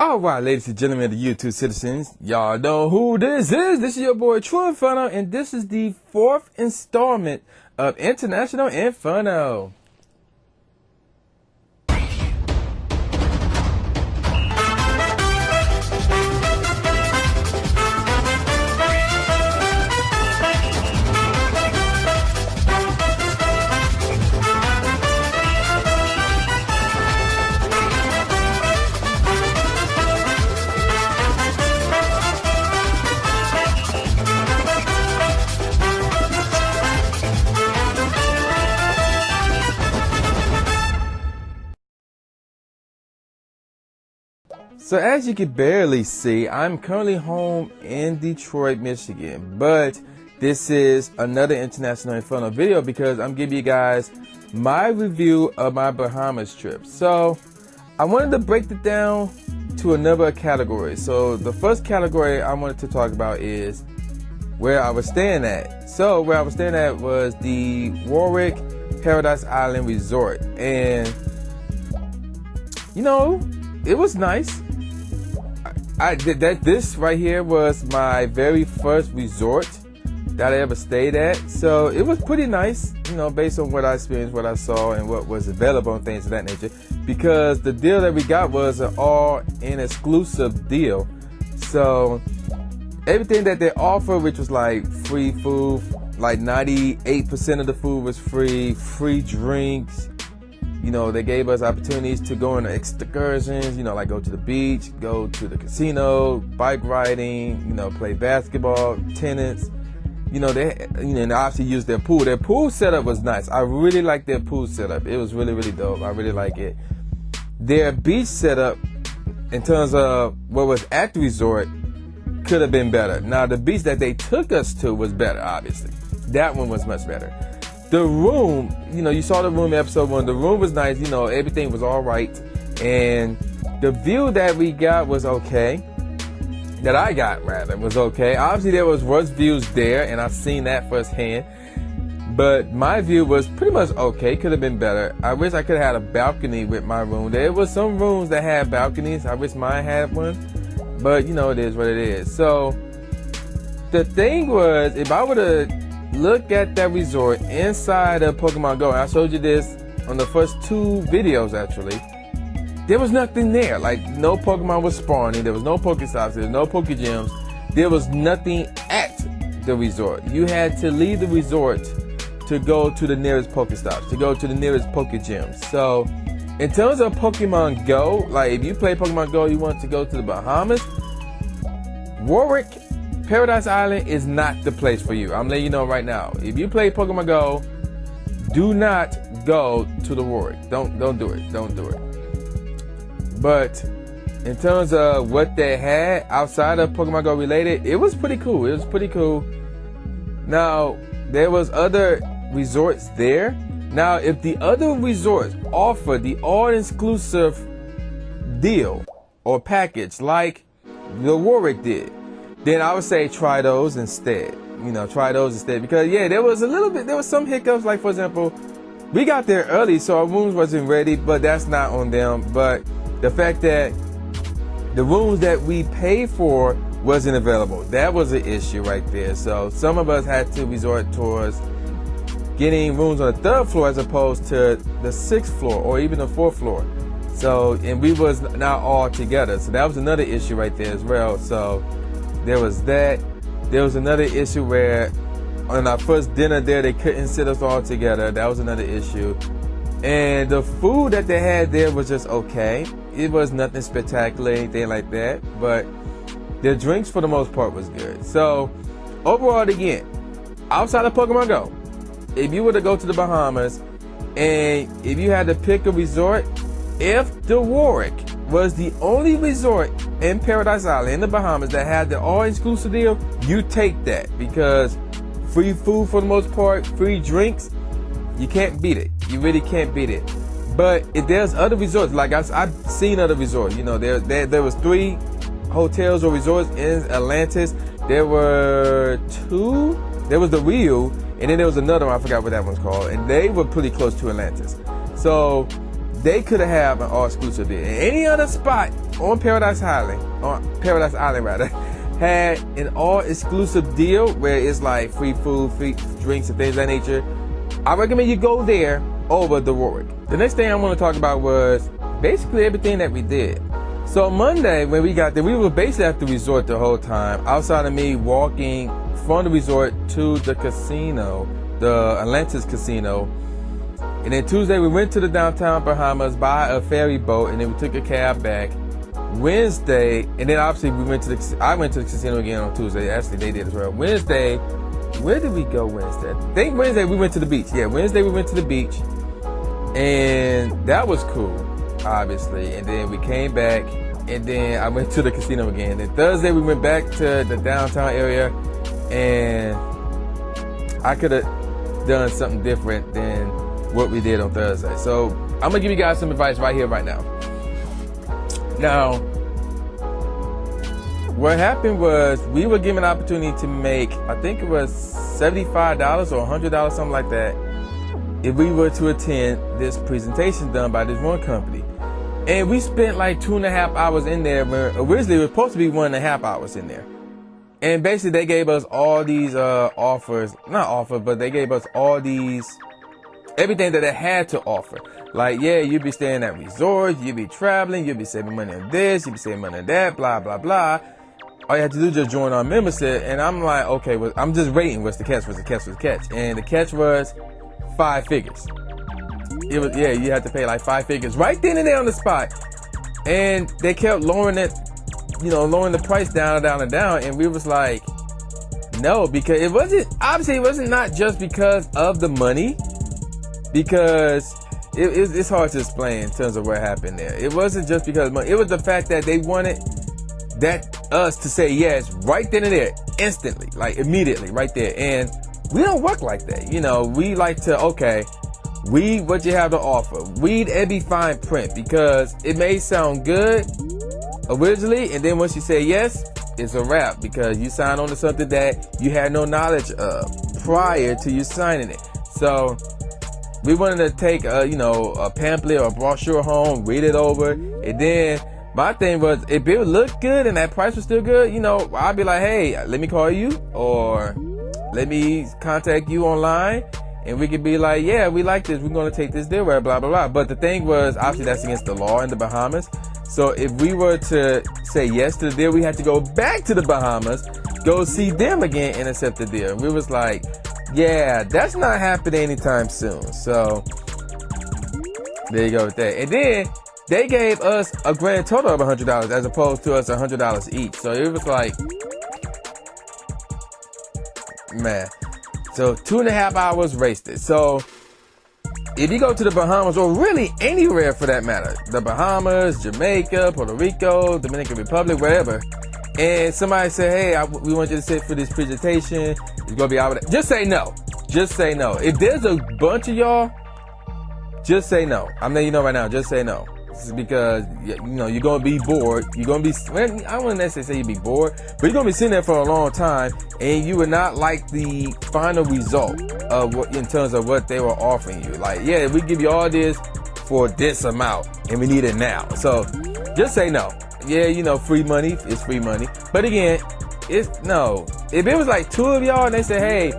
All right, ladies and gentlemen of the YouTube citizens, y'all know who this is. This is your boy True Inferno, and this is the 4th installment of International Inferno. So as you can barely see, I'm currently home in Detroit, Michigan, but this is another International Inferno video because I'm giving you guys my review of my Bahamas trip. So I wanted to break it down to a number of categories. So the first category I wanted to talk about is where I was staying at. So where I was staying at was the Warwick Paradise Island Resort, and you know, it was nice. This right here was my very first resort that I ever stayed at, so it was pretty nice, you know, based on what I experienced, what I saw, and what was available and things of that nature, because the deal that we got was an all-in exclusive deal. So everything that they offered, which was like free food, like 98% of the food was free drinks. You know, they gave us opportunities to go on excursions, you know, like go to the beach, go to the casino, bike riding, you know, play basketball, tennis. You know, and obviously use their pool. Their pool setup was nice. I really like their pool setup. It was really, really dope. I really like it. Their beach setup, in terms of what was at the resort, could have been better. Now, the beach that they took us to was better, obviously. That one was much better. The room, you know, you saw the room in episode 1. The room was nice, you know, everything was all right. And the view that we got was okay. That I got, rather, was okay. Obviously, there was worse views there, and I've seen that firsthand. But my view was pretty much okay. Could have been better. I wish I could have had a balcony with my room. There was some rooms that had balconies. I wish mine had one. But, you know, it is what it is. So, the thing was, if I were to look at that resort inside of Pokemon Go, and I showed you this on the first 2 videos actually, there was nothing there. Like, no Pokemon was spawning, there was no Pokestops, there was no Pokegems, there was nothing at the resort. You had to leave the resort to go to the nearest Pokestops, to go to the nearest Pokegems. So, in terms of Pokemon Go, like if you play Pokemon Go, you want to go to the Bahamas, Warwick Paradise Island is not the place for you. I'm letting you know right now. If you play Pokemon Go, do not go to the Warwick. Don't do it. Don't do it. But in terms of what they had outside of Pokemon Go related, it was pretty cool. It was pretty cool. Now, there was other resorts there. Now, if the other resorts offer the all-inclusive deal or package like the Warwick did, then I would say try those instead. You know, try those instead. Because, yeah, there was some hiccups. Like, for example, we got there early, so our rooms wasn't ready, but that's not on them. But the fact that the rooms that we paid for wasn't available, that was an issue right there. So some of us had to resort towards getting rooms on the 3rd floor as opposed to the 6th floor or even the 4th floor. So, and we was not all together. So that was another issue right there as well. So there was that. There was another issue where on our first dinner there, they couldn't sit us all together. That was another issue. And the food that they had there was just okay. It was nothing spectacular, anything like that. But their drinks for the most part was good. So overall, again, outside of Pokemon Go, if you were to go to the Bahamas and if you had to pick a resort, if the Warwick was the only resort in Paradise Island in the Bahamas that had the all-exclusive deal, you take that, because free food for the most part, free drinks, you can't beat it. You really can't beat it. But if there's other resorts, like I've seen other resorts, you know, there was 3 hotels or resorts in Atlantis. There were 2. There was the Rio, and then there was another one, I forgot what that one's called, and they were pretty close to Atlantis. So they could have had an all-exclusive deal. Any other spot on Paradise Island rather, had an all-exclusive deal where it's like free food, free drinks, and things of that nature, I recommend you go there over the Warwick. The next thing I want to talk about was basically everything that we did. So Monday, when we got there, we were basically at the resort the whole time, outside of me walking from the resort to the casino, the Atlantis Casino. And then Tuesday, we went to the downtown Bahamas by a ferry boat, and then we took a cab back. Wednesday, and then obviously I went to the casino again on Tuesday. Actually, they did as well. Wednesday, where did we go Wednesday? I think Wednesday we went to the beach. Yeah, Wednesday we went to the beach, and that was cool, obviously. And then we came back, and then I went to the casino again. And Thursday we went back to the downtown area, and I could have done something different than what we did on Thursday. So I'm gonna give you guys some advice right here, right now. Now, what happened was we were given an opportunity to make, I think it was $75 or $100, something like that, if we were to attend this presentation done by this one company. And we spent like 2.5 hours in there, where originally it was supposed to be 1.5 hours in there. And basically they gave us all these but they gave us all these, everything that it had to offer. Like, yeah, you'd be staying at resorts, you'd be traveling, you'd be saving money on this, you'd be saving money on that, blah, blah, blah. All you have to do is just join our membership. And I'm like, okay, well, I'm just rating what's the catch. And the catch was 5 figures. It was, yeah, you had to pay like 5 figures right then and there on the spot. And they kept lowering it, lowering the price down. And we was like, no, because it wasn't not just because of the money, because it's hard to explain in terms of what happened there. It wasn't just because of money. It was the fact that they wanted us to say yes right then and there, instantly, like immediately, right there. And we don't work like that. We like to, okay, read what you have to offer. Read every fine print, because it may sound good originally, and then once you say yes, it's a wrap, because you signed on to something that you had no knowledge of prior to you signing it. So we wanted to take a pamphlet or a brochure home, read it over, and then my thing was, if it looked good and that price was still good, I'd be like, hey, let me call you, or let me contact you online, and we could be like, yeah, we like this, we're going to take this deal, blah, blah, blah. But the thing was, obviously that's against the law in the Bahamas. So if we were to say yes to the deal, we had to go back to the Bahamas, go see them again, and accept the deal. We was like, yeah, that's not happening anytime soon. So there you go with that. And then they gave us a grand total of $100 as opposed to us $100 each. So it was like, man. So 2.5 hours wasted. So if you go to the Bahamas, or really anywhere for that matter, the Bahamas, Jamaica, Puerto Rico, Dominican Republic, wherever, and somebody say, hey, we want you to sit for this presentation, it's going to be out. Just say no. Just say no. If there's a bunch of y'all, just say no. I'm letting you know right now, just say no. This is because, you're going to be bored. You're going to be, I wouldn't necessarily say you'd be bored, but you're going to be sitting there for a long time, and you would not like the final result of what, in terms of what they were offering you. Like, yeah, we give you all this for this amount, and we need it now. So just say no. Yeah, free money is free money. But again, it's no. If it was like 2 of y'all and they say, hey,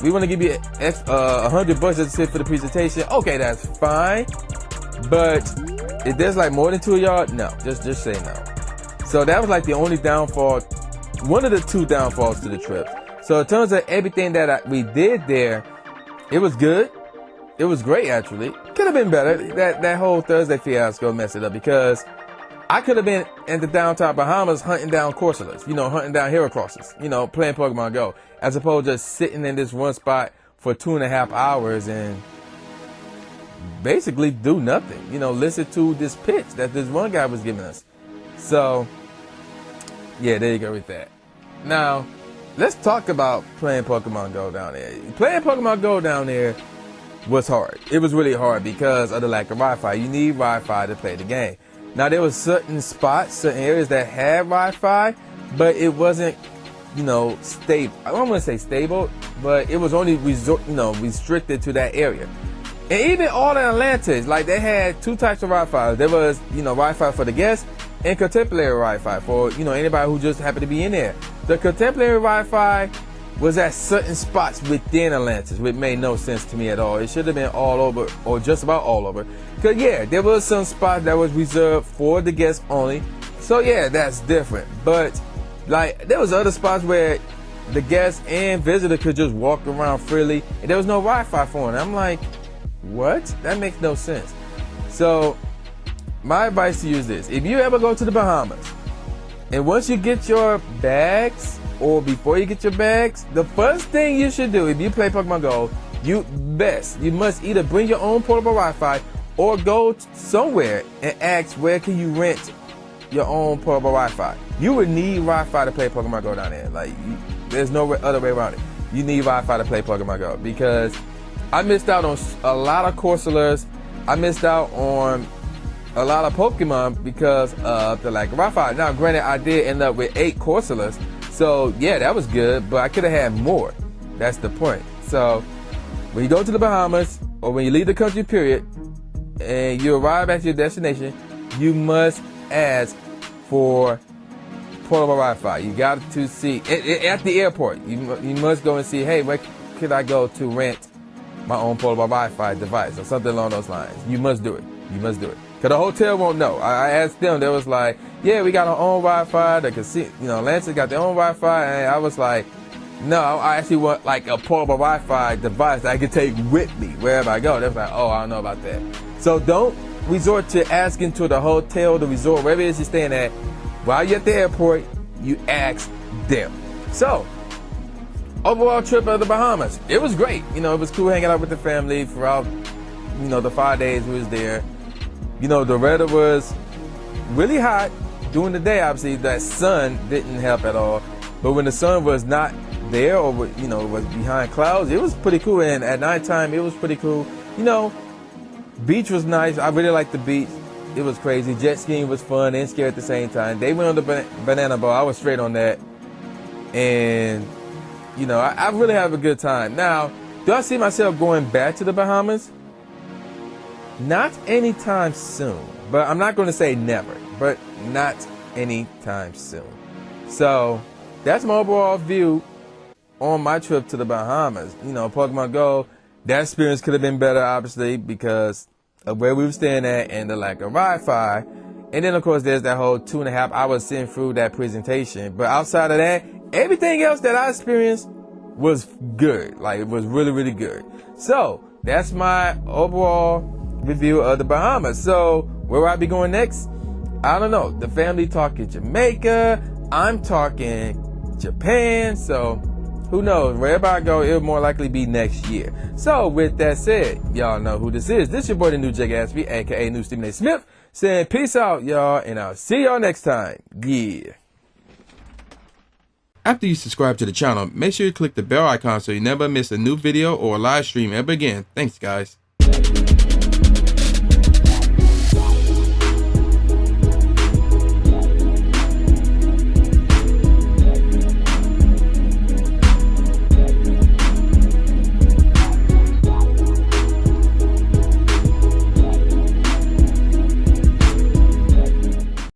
we want to give you $100 just to sit for the presentation, okay, that's fine. But if there's like more than 2 of y'all, no, just say no. So that was like the only downfall, one of the 2 downfalls to the trip. So in terms of everything that we did there, it was good. It was great, actually. Could have been better. That whole Thursday fiasco messed it up, because I could have been in the downtown Bahamas hunting down Corsolas, hunting down hero crosses, playing Pokemon Go, as opposed to just sitting in this one spot for 2.5 hours and basically do nothing, listen to this pitch that this one guy was giving us. So yeah, there you go with that. Now let's talk about playing Pokemon Go down there. Playing Pokemon Go down there was hard. It was really hard because of the lack of Wi-Fi. You need Wi-Fi to play the game. Now there was certain spots, certain areas that had Wi-Fi, but it wasn't, stable. I don't want to say stable, but it was only restricted to that area. And even all in Atlantis, like they had two types of Wi-Fi. There was, Wi-Fi for the guests and contemporary Wi-Fi for, anybody who just happened to be in there. The contemporary Wi-Fi was at certain spots within Atlantis, which made no sense to me at all. It should have been all over, or just about all over. Cause yeah, there was some spots that was reserved for the guests only. So yeah, that's different. But like, there was other spots where the guests and visitor could just walk around freely, and there was no Wi-Fi for them. I'm like, what? That makes no sense. So my advice to you is this: if you ever go to the Bahamas, and once you get your bags, or before you get your bags, the first thing you should do if you play Pokemon Go, you must either bring your own portable Wi-Fi or go somewhere and ask where can you rent your own portable Wi-Fi. You would need Wi-Fi to play Pokemon Go down there. Like, there's no other way around it. You need Wi-Fi to play Pokemon Go, because I missed out on a lot of Corsolas. I missed out on a lot of Pokemon because of the lack of Wi-Fi. Now, granted, I did end up with 8 Corsolas, so yeah, that was good, but I could have had more. That's the point. So when you go to the Bahamas, or when you leave the country, period, and you arrive at your destination, you must ask for portable Wi-Fi. You got to see at the airport. You must go and see, hey, where could I go to rent my own portable Wi-Fi device or something along those lines. You must do it. You must do it. Because the hotel won't know. I asked them. They was like, yeah, we got our own Wi-Fi. The casino, Atlantis got their own Wi-Fi. And I was like, no, I actually want like a portable Wi-Fi device that I can take with me wherever I go. They was like, oh, I don't know about that. So don't resort to asking to the hotel, the resort, wherever it is you're staying at. While you're at the airport, you ask them. So, overall trip of the Bahamas, it was great. It was cool hanging out with the family throughout, the 5 days we was there. The weather was really hot during the day. Obviously, that sun didn't help at all. But when the sun was not there, or was behind clouds, it was pretty cool. And at nighttime, it was pretty cool. Beach was nice. I really liked the beach. It was crazy. Jet skiing was fun and scary at the same time. They went on the banana boat. I was straight on that. And, I really have a good time. Now, do I see myself going back to the Bahamas? Not anytime soon. But I'm not going to say never. But not anytime soon. So, that's my overall view on my trip to the Bahamas. Pokemon Go, that experience could have been better, obviously, because of where we were staying at and the lack of Wi-Fi. And then, of course, there's that whole 2.5 hours sitting through that presentation. But outside of that, everything else that I experienced was good. Like, it was really, really good. So, that's my overall review of the Bahamas. So, where will I be going next? I don't know. The family talking Jamaica. I'm talking Japan. So, who knows? Wherever I go, it'll more likely be next year. So, with that said, y'all know who this is. This your boy, the New J Gatsby, aka New Stephen A. Smith, saying peace out, y'all, and I'll see y'all next time. Yeah. After you subscribe to the channel, make sure you click the bell icon so you never miss a new video or a live stream ever again. Thanks, guys.